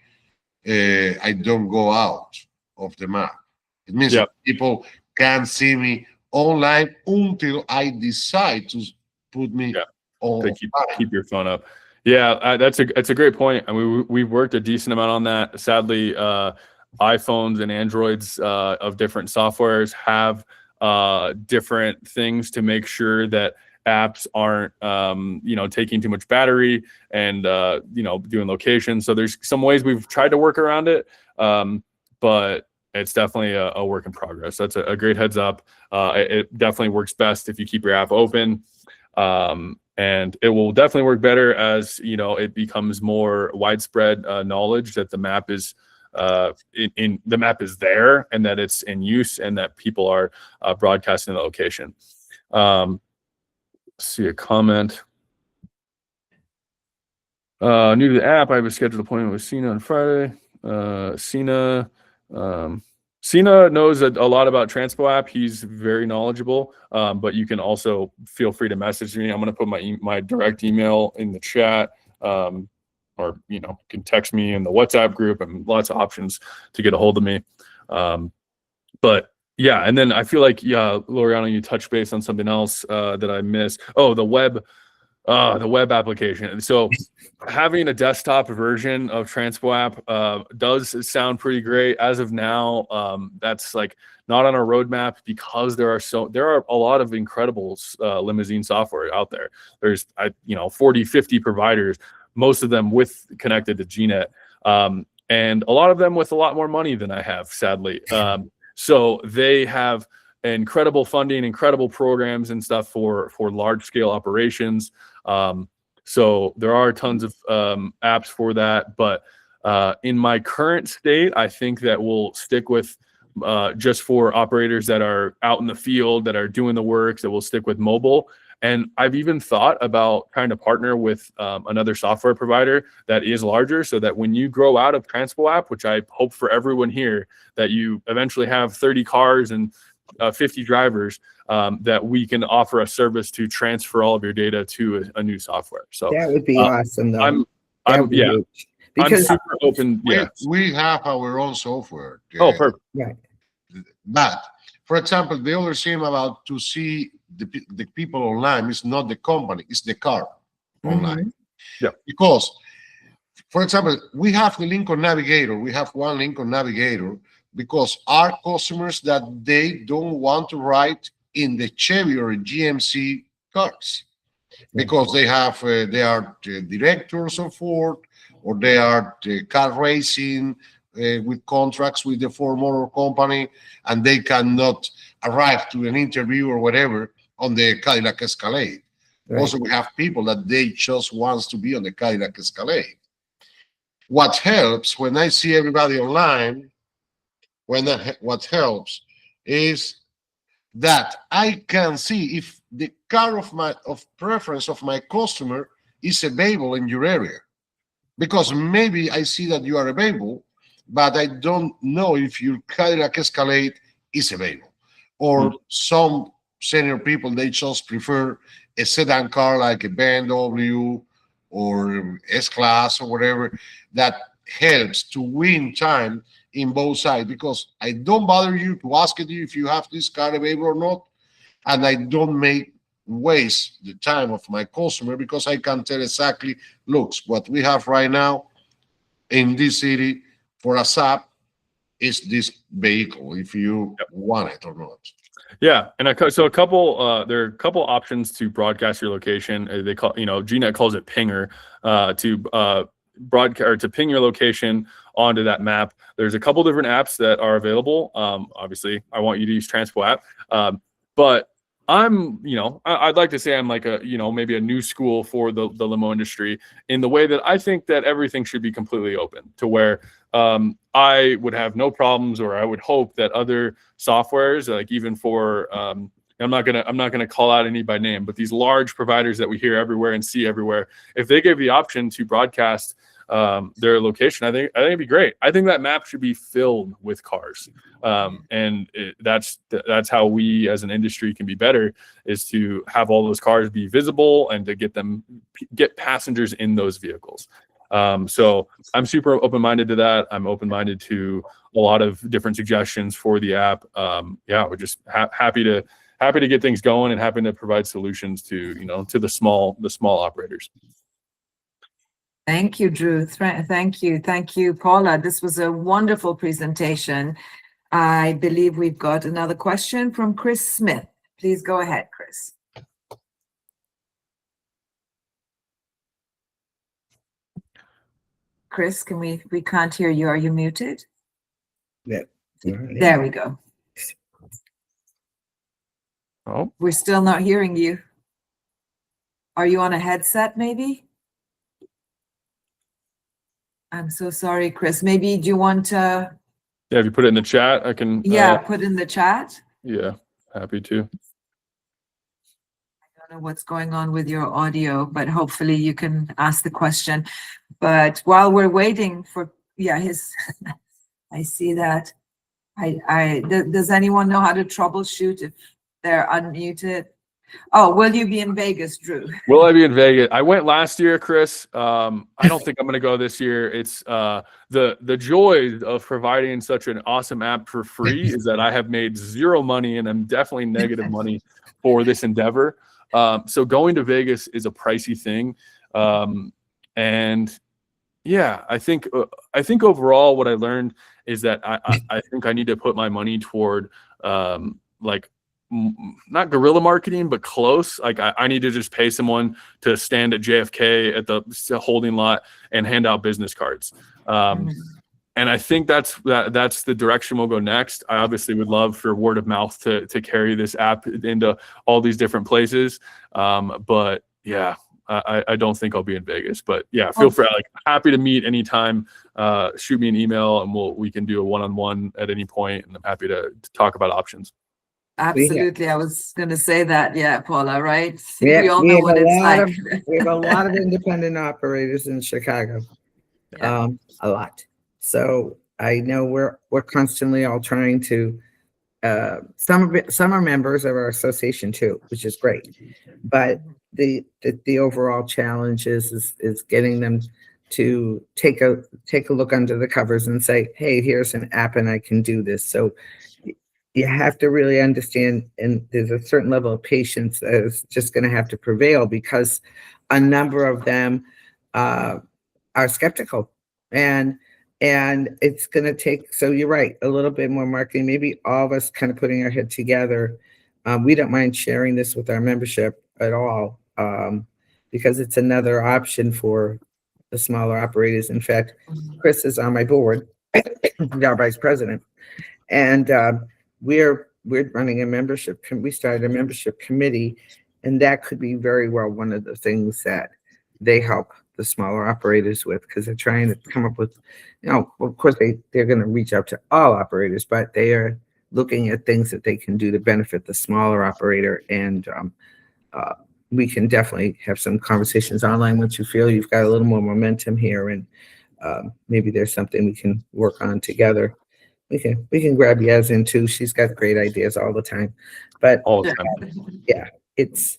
I don't go out of the map. It means that people can't see me online until I decide to put me on. To keep your phone up. Yeah, that's a great point. I mean, we've worked a decent amount on that. Sadly, iPhones and Androids of different softwares have different things to make sure that apps aren't taking too much battery, and doing location. So there's some ways we've tried to work around it, but it's definitely a work in progress. That's a great heads up. It definitely works best if you keep your app open, and it will definitely work better as it becomes more widespread knowledge that the map is the map is there, and that it's in use, and that people are broadcasting the location. See a comment. New to the app, I have a scheduled appointment with Sina on Friday. Sina knows a lot about Transpo App. He's very knowledgeable, but you can also feel free to message me. I'm going to put my direct email in the chat, or you can text me in the WhatsApp group, and lots of options to get a hold of me. But yeah, and then I feel like, yeah, Loriano, you touched base on something else that I missed. Oh, the web application. So having a desktop version of Transpo App does sound pretty great. As of now, that's like not on our roadmap because there are a lot of incredible limousine software out there. There's 40, 50 providers, most of them connected to GNet, and a lot of them with a lot more money than I have, sadly. So they have incredible funding, incredible programs and stuff for large scale operations. So there are tons of apps for that, but in my current state, I think that we'll stick with just for operators that are out in the field, that are doing the work, that we'll stick with mobile. And I've even thought about trying to partner with another software provider that is larger, so that when you grow out of Transpo App, which I hope for everyone here, that you eventually have 30 cars and 50 drivers, that we can offer a service to transfer all of your data to a new software. So That would be awesome, though. I'm Because super open. Yeah. We have our own software. Oh, perfect. right. But for example, the other thing about to see the people online is not the company, it's the car online. Yeah. Because, for example, we have the Lincoln Navigator. We have one Lincoln Navigator because our customers that they don't want to ride in the Chevy or GMC cars because they have they are directors of Ford, or they are car racing with contracts with the Ford Motor Company, and they cannot arrive to an interview or whatever on the Cadillac Escalade. Right. Also, we have people that they just wants to be on the Cadillac Escalade. What helps when I see everybody online, what helps is that I can see if the car of preference of my customer is available in your area. Because maybe I see that you are available, but I don't know if your Cadillac Escalade is available. Or some senior people, they just prefer a sedan car like a BMW or S-Class or whatever, that helps to win time in both sides, because I don't bother you to ask you if you have this car available or not, and I don't waste the time of my customer, because I can tell exactly, looks, what we have right now in this city for a SAP is this vehicle, if you want it or not. Yeah, and so a couple there are a couple options to broadcast your location. They call, GNet calls it pinger, to broadcast or to ping your location onto that map. There's a couple different apps that are available. Obviously, I want you to use Transpo App, but I'm, I'd like to say I'm like a, maybe a new school for the limo industry, in the way that I think that everything should be completely open, to where I would have no problems, or I would hope that other softwares, like even for, I'm not gonna call out any by name, but these large providers that we hear everywhere and see everywhere, if they gave the option to broadcast their location, I think it'd be great. I think that map should be filled with cars, and that's how we as an industry can be better, is to have all those cars be visible and to get passengers in those vehicles. So I'm super open-minded to that. I'm open-minded to a lot of different suggestions for the app. We're just happy to get things going, and happy to provide solutions to to the small operators. Thank you, Drew. Thank you, Paula. This was a wonderful presentation. I believe we've got another question from Chris Smith. Please go ahead, Chris. Chris, we can't hear you. Are you muted? Yeah. There we go. Oh, We're still not hearing you. Are you on a headset, maybe? I'm so sorry, Chris. Maybe do you want to? yeah. If you put it in the chat, I can. Yeah, put in the chat. Yeah, happy to. I don't know what's going on with your audio, but hopefully you can ask the question. But while we're waiting for, yeah, I see that. Does anyone know how to troubleshoot if they're unmuted? Oh, will you be in Vegas, Drew? Will I be in Vegas? I went last year, Chris. I don't think I'm going to go this year. It's the joy of providing such an awesome app for free is that I have made zero money and I'm definitely negative money for this endeavor. So going to Vegas is a pricey thing. And yeah, I think overall what I learned is that I think I need to put my money toward like not guerrilla marketing, but close. Like I need to just pay someone to stand at JFK at the holding lot and hand out business cards. And I think that's the direction we'll go next. I obviously would love for word of mouth to carry this app into all these different places. But yeah, I don't think I'll be in Vegas, but yeah, feel free. Like happy to meet anytime. Shoot me an email and we can do a one-on-one at any point. And I'm happy to talk about options. Absolutely. I was going to say that. Yeah, Paula, right? Yeah, we all know what it's like. We have a lot of independent operators in Chicago. Yeah. A lot. So I know we're constantly all trying to, some are members of our association too, which is great. But the overall challenge is getting them to take a look under the covers and say, hey, here's an app and I can do this. So you have to really understand, and there's a certain level of patience that is just going to have to prevail because a number of them are skeptical, and it's going to take, so you're right, a little bit more marketing, maybe all of us kind of putting our head together. We don't mind sharing this with our membership at all, because it's another option for the smaller operators. In fact, Chris is on my board, our vice president, and we're running a membership. We started a membership committee, and that could be very well one of the things that they help the smaller operators with, because they're trying to come up with, of course they're going to reach out to all operators, but they are looking at things that they can do to benefit the smaller operator. And we can definitely have some conversations online once you feel you've got a little more momentum here, and maybe there's something we can work on together. We can grab Yasmin too. She's got great ideas all the time. But all the time. Yeah, it's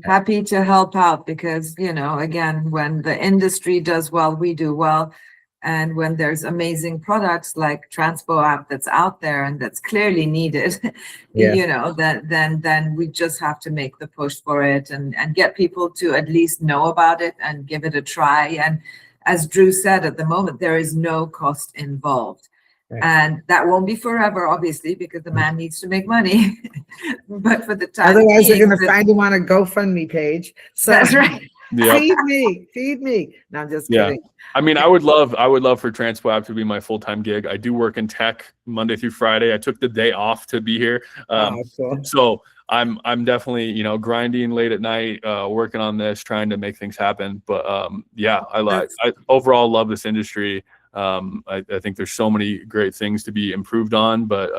happy to help out, because again, when the industry does well, we do well. And when there's amazing products like Transpo App that's out there and that's clearly needed, then we just have to make the push for it and get people to at least know about it and give it a try. And as Drew said, at the moment, there is no cost involved. Right. And that won't be forever, obviously, because the man needs to make money. But for the time otherwise, you're going to find him on a GoFundMe page. So that's right. Yep. Feed me. No, I'm just kidding. I mean, I would love for Transpo App to be my full-time gig. I do work in tech Monday through Friday. I took the day off to be here. Cool. So I'm definitely, grinding late at night, working on this, trying to make things happen. But I overall love this industry. I think there's so many great things to be improved on, but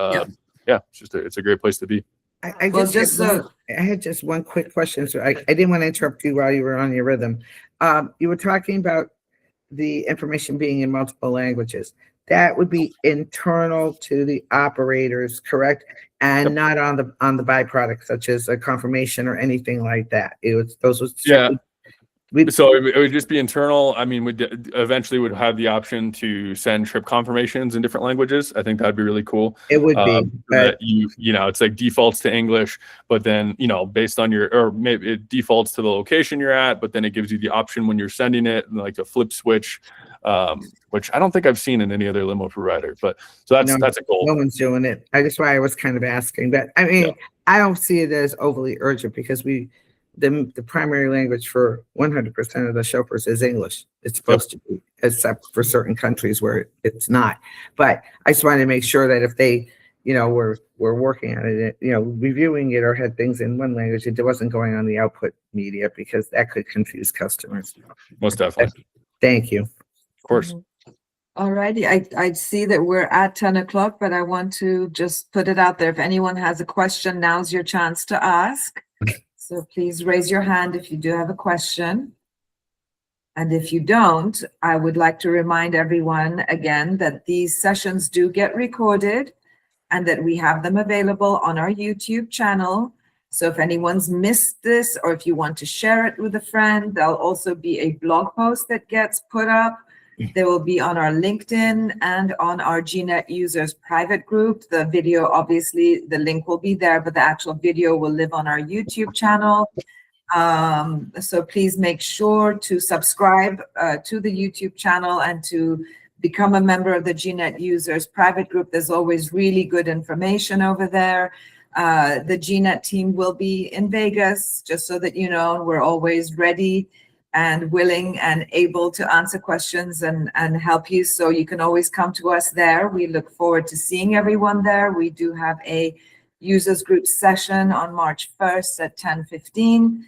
it's a great place to be. I had just one quick question. So I didn't want to interrupt you while you were on your rhythm. You were talking about the information being in multiple languages. That would be internal to the operators, correct? And not on the byproduct, such as a confirmation or anything like that. So it would just be internal. I mean, we eventually would have the option to send trip confirmations in different languages. I think that'd be really cool. It would be. That it's like defaults to English, but then, based on or maybe it defaults to the location you're at, but then it gives you the option when you're sending it, like a flip switch, which I don't think I've seen in any other limo provider. But so that's a goal. No one's doing it. That's why I was kind of asking. But I mean, I don't see it as overly urgent, because the primary language for 100% of the chauffeurs is English. It's supposed to be, except for certain countries where it's not. But I just wanted to make sure that if they, were working on it, reviewing it or had things in one language, it wasn't going on the output media, because that could confuse customers. Most definitely. Thank you. Of course. All righty. I see that we're at 10 o'clock, but I want to just put it out there. If anyone has a question, now's your chance to ask. So please raise your hand if you do have a question. And if you don't, I would like to remind everyone again that these sessions do get recorded and that we have them available on our YouTube channel. So if anyone's missed this, or if you want to share it with a friend, there'll also be a blog post that gets put up. They will be on our LinkedIn and on our GNet users private group. The video, obviously, the link will be there, but the actual video will live on our YouTube channel. So please make sure to subscribe to the YouTube channel and to become a member of the GNet users private group. There's always really good information over there. The GNet team will be in Vegas, just so that you know. We're always ready and willing and able to answer questions and help you. So you can always come to us there. We look forward to seeing everyone there. We do have a users group session on March 1st at 10:15.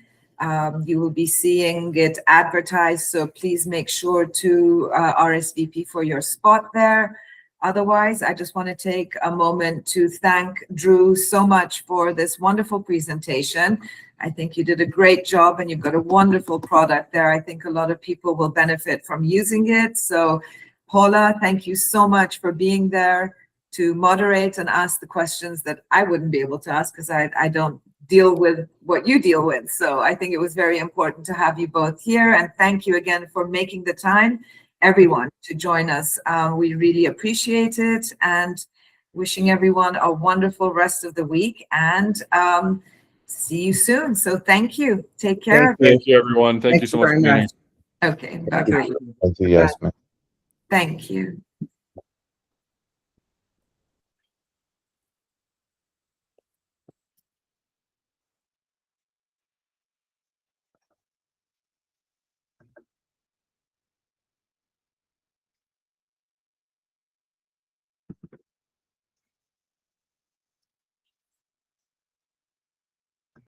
You will be seeing it advertised, so please make sure to RSVP for your spot there. Otherwise, I just want to take a moment to thank Drew so much for this wonderful presentation. I think you did a great job and you've got a wonderful product there. I think a lot of people will benefit from using it. So Paula, thank you so much for being there to moderate and ask the questions that I wouldn't be able to ask because I don't deal with what you deal with. So I think it was very important to have you both here. And thank you again for making the time, everyone, to join us. We really appreciate it, and wishing everyone a wonderful rest of the week, and see you soon. So thank you. Take care. Thank you, everyone. Thank you so much for very being much. here. Okay, bye-bye. Thank you, Yasmin. Thank you.